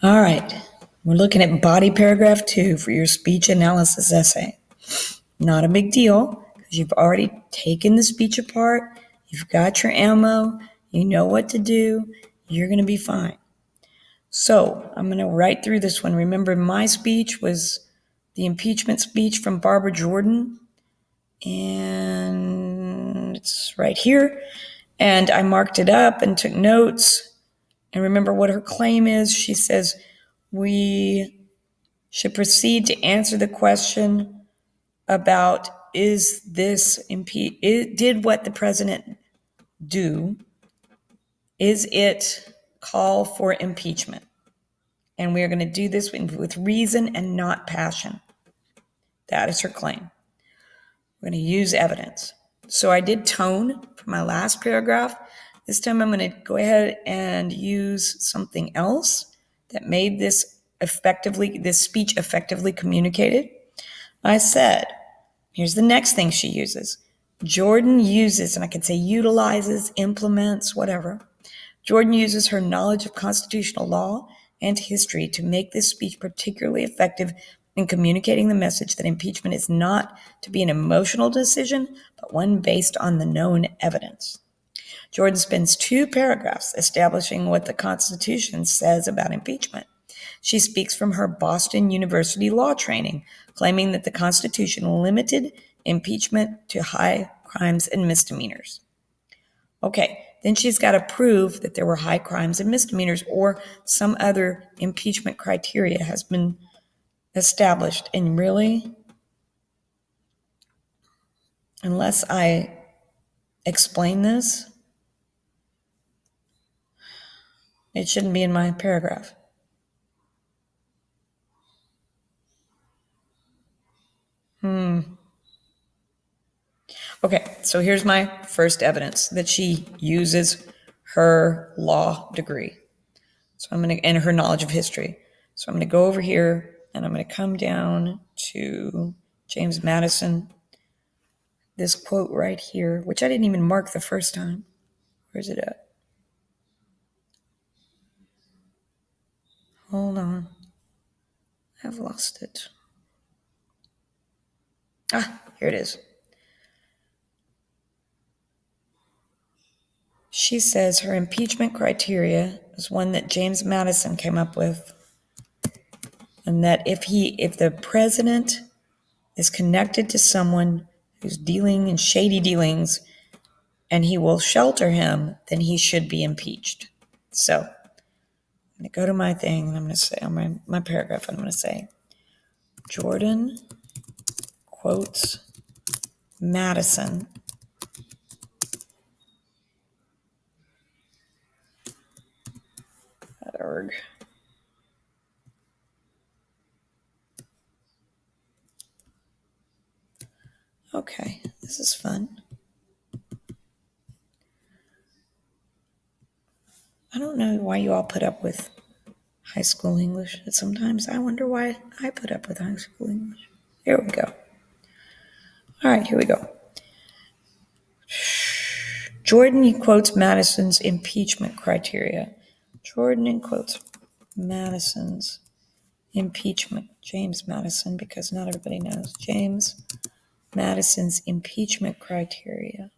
All right, we're looking at body paragraph 2 for your speech analysis essay. Not a big deal, because you've already taken the speech apart, you've got your ammo, you know what to do, you're going to be fine. So I'm going to write through this one. Remember, my speech was the impeachment speech from Barbara Jordan, and it's right here. And I marked it up and took notes. And remember what her claim is. She says, we should proceed to answer the question about did what the president do, is it call for impeachment? And we are going to do this with reason and not passion. That is her claim. We're going to use evidence. So I did tone for my last paragraph. This time I'm going to go ahead and use something else that made this speech effectively communicated. I said, here's the next thing she uses. Jordan uses, and I could say utilizes, implements, whatever. Jordan uses her knowledge of constitutional law and history to make this speech particularly effective in communicating the message that impeachment is not to be an emotional decision, but one based on the known evidence. Jordan spends 2 paragraphs establishing what the Constitution says about impeachment. She speaks from her Boston University law training, claiming that the Constitution limited impeachment to high crimes and misdemeanors. Okay, then she's got to prove that there were high crimes and misdemeanors or some other impeachment criteria has been established. And really, unless I explain this, it shouldn't be in my paragraph. Okay, so here's my first evidence that she uses her law degree. So and her knowledge of history. So I'm going to go over here and I'm going to come down to James Madison. This quote right here, which I didn't even mark the first time. Where's it at? Hold on. I've lost it. Here it is. She says her impeachment criteria is one that James Madison came up with, and that if the president is connected to someone who's dealing in shady dealings and he will shelter him, then he should be impeached. So I'm going to go to my thing and I'm going to say on my paragraph, I'm going to say Jordan quotes Madison .org. Okay, this is fun. I don't know why you all put up with high school English. Sometimes I wonder why I put up with high school English. Here we go. All right, here we go. Jordan quotes Madison's impeachment criteria. Jordan quotes Madison's impeachment. James Madison, because not everybody knows. James Madison's impeachment criteria.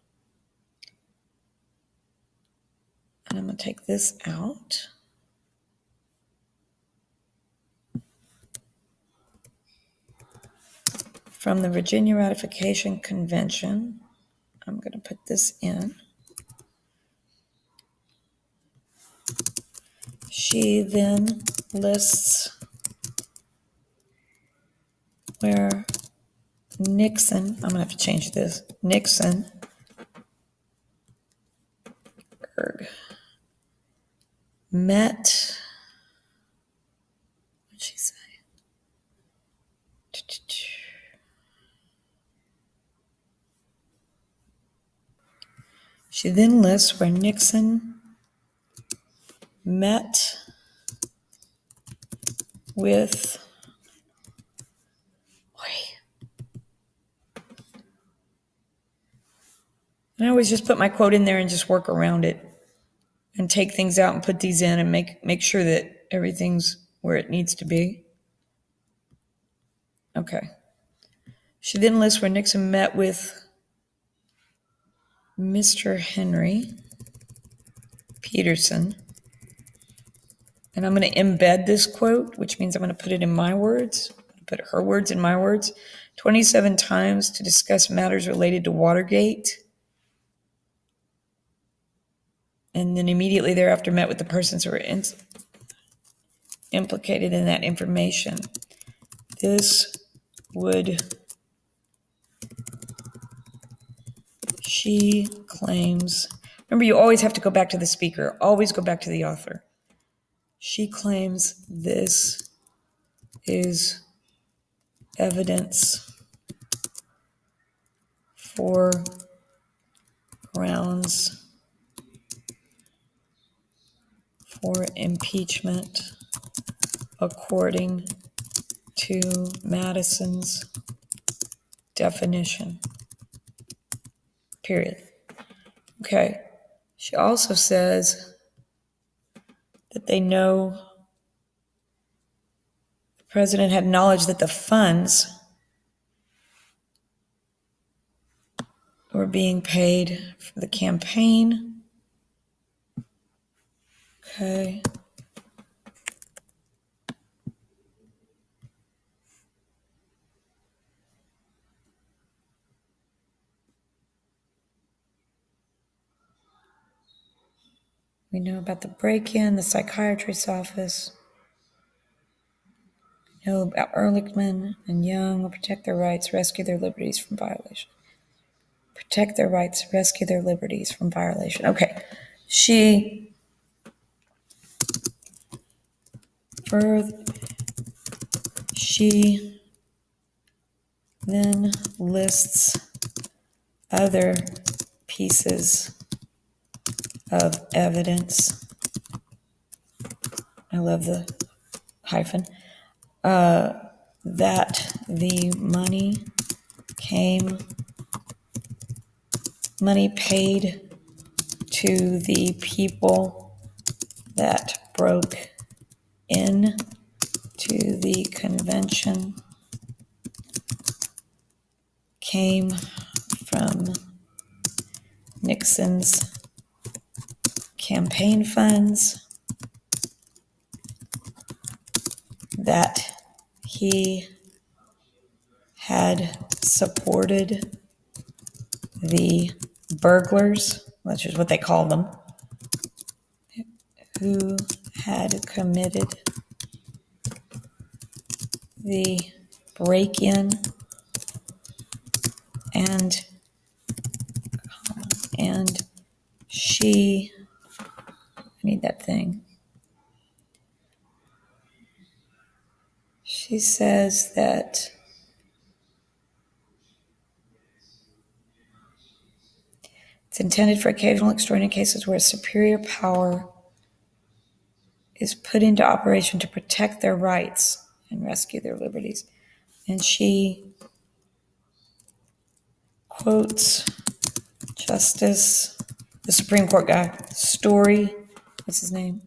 And I'm going to take this out. From the Virginia Ratification Convention, I'm going to put this in. She then lists where Nixon, I'm going to have to change this, Nixon met, what'd she say? She then lists where Nixon met with, and I always just put my quote in there and just work around it and take things out and put these in and make sure that everything's where it needs to be. Okay. She then lists where Nixon met with Mr. Henry Peterson. And I'm going to embed this quote, which means I'm going to put it in my words, put her words in my words, 27 times to discuss matters related to Watergate. And then immediately thereafter met with the persons who were implicated in that information. This would, she claims, remember you always have to go back to the speaker, always go back to the author. She claims this is evidence for grounds for impeachment according to Madison's definition. Period. Okay. She also says that they know the president had knowledge that the funds were being paid for the campaign. Okay. We know about the break-in, the psychiatrist's office. We know about Ehrlichman and Young will protect their rights, rescue their liberties from violation. Protect their rights, rescue their liberties from violation. Okay. She then lists other pieces of evidence. I love the hyphen. That the money paid to the people that broke in to the convention came from Nixon's campaign funds, that he had supported the burglars, which is what they call them, who had committed the break-in and she, I need that thing. She says that it's intended for occasional extraordinary cases where a superior power is put into operation to protect their rights and rescue their liberties. And she quotes Justice, the Supreme Court guy, Story, what's his name?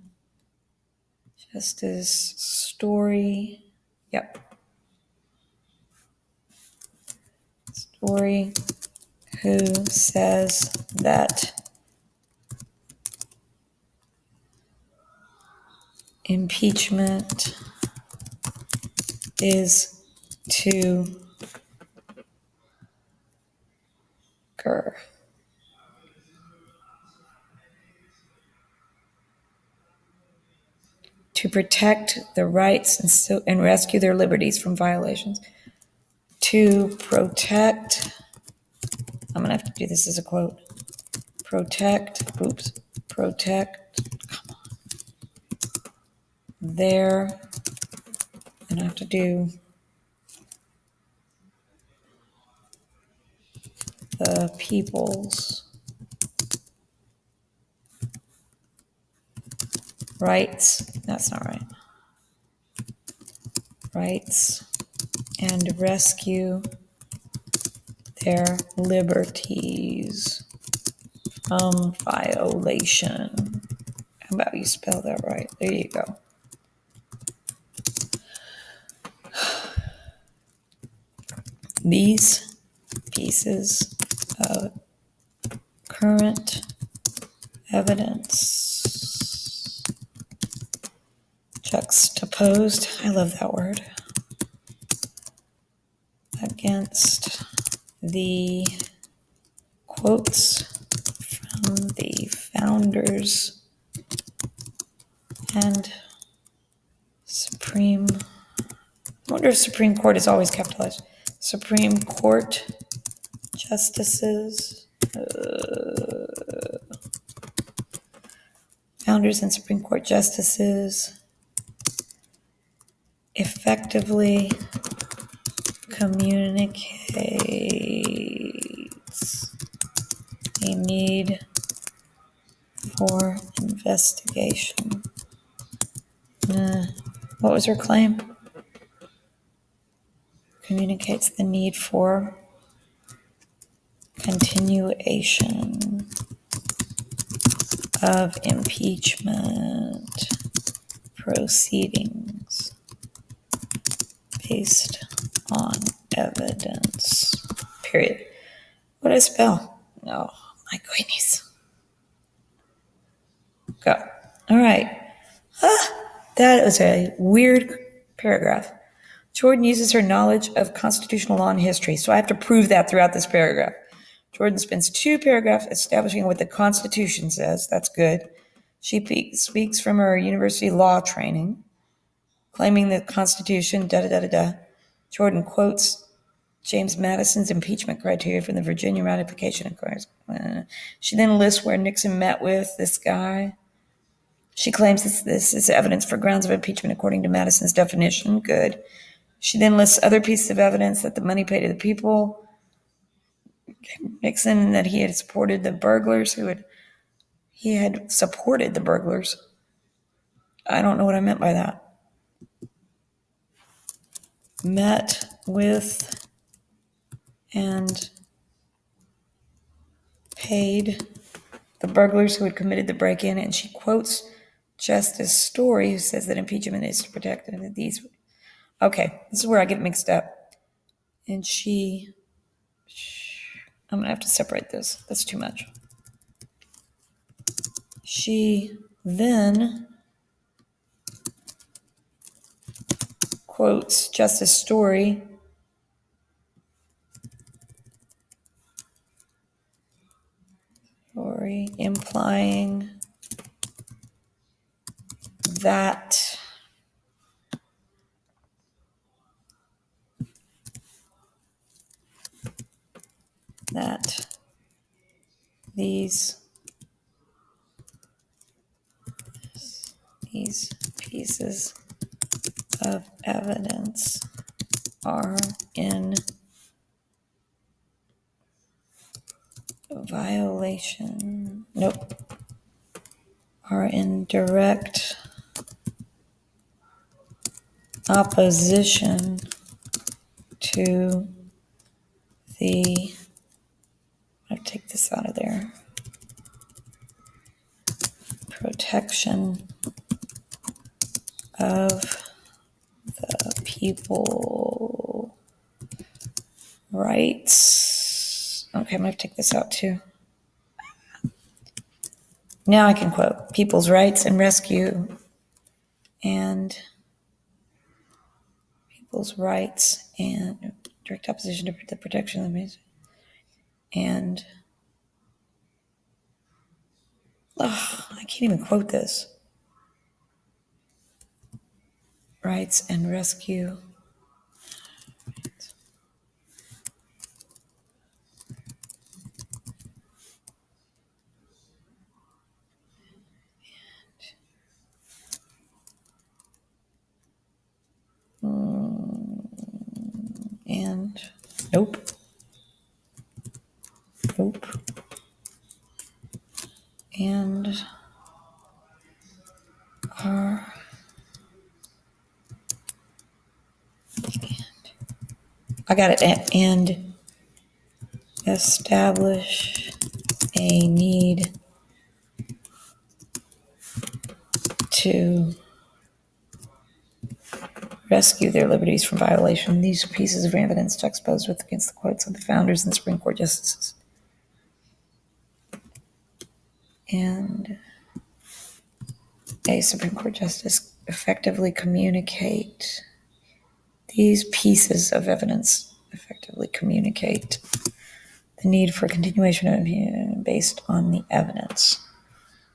Justice Story, yep. Story, who says that impeachment is to protect the rights and rescue their liberties from violations. To protect, I'm going to have to do this as a quote. Protect their, and I have to do the people's rights, that's not right, rights and rescue their liberties from violation. How about you spell that right? There you go. these pieces of current evidence juxtaposed, I love that word, against the quotes from the founders and Supreme, I wonder if Supreme Court is always capitalized, Supreme Court justices, founders and Supreme Court justices effectively communicates a need for investigation. What was her claim? Communicates the need for continuation of impeachment proceedings based on evidence. Period. What did I spell? Oh, my goodness. Go. All right. That was a weird paragraph. Jordan uses her knowledge of constitutional law and history, so I have to prove that throughout this paragraph. Jordan spends 2 paragraphs establishing what the Constitution says. That's good. She speaks from her university law training, claiming the Constitution, da-da-da-da-da. Jordan quotes James Madison's impeachment criteria from the Virginia ratification inquiry. She then lists where Nixon met with this guy. She claims this is evidence for grounds of impeachment according to Madison's definition. Good. She then lists other pieces of evidence that the money paid to the people, Nixon, that he had supported the burglars he had supported the burglars. I don't know what I meant by that. Met with and paid the burglars who had committed the break-in, and she quotes Justice Story, who says that impeachment is to protect these. Okay, this is where I get mixed up. And I'm going to have to separate this. That's too much. She then quotes Justice Story implying that these pieces of evidence are in violation, are in direct opposition to the, I'll take this out of there, protection of the people rights. Okay, I'm going to take this out too. Now I can quote people's rights and rescue and people's rights and direct opposition to the protection of the music. And I can't even quote this. Rights and rescue. And nope. And are I got it. And establish a need to rescue their liberties from violation. These pieces of evidence juxtaposed with against the quotes of the founders and Supreme Court justices. And a Supreme Court justice effectively communicate these pieces of evidence, effectively communicate the need for continuation of based on the evidence.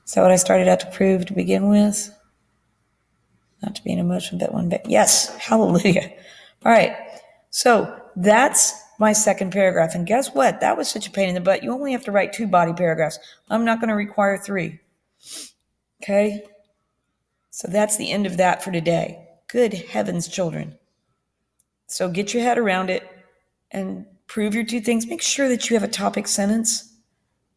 Is that what I started out to prove to begin with? Not to be an emotion, but one bit. Yes, hallelujah. All right, so that's my second paragraph. And guess what? That was such a pain in the butt. You only have to write 2 body paragraphs. I'm not going to require 3. Okay? So that's the end of that for today. Good heavens, children. So get your head around it and prove your 2 things. Make sure that you have a topic sentence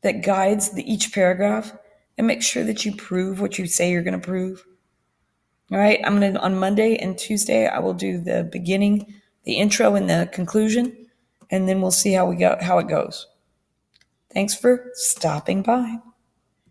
that guides each paragraph, and make sure that you prove what you say you're going to prove. All right, on Monday and Tuesday, I will do the beginning, the intro and the conclusion, and then we'll see how it goes. Thanks for stopping by.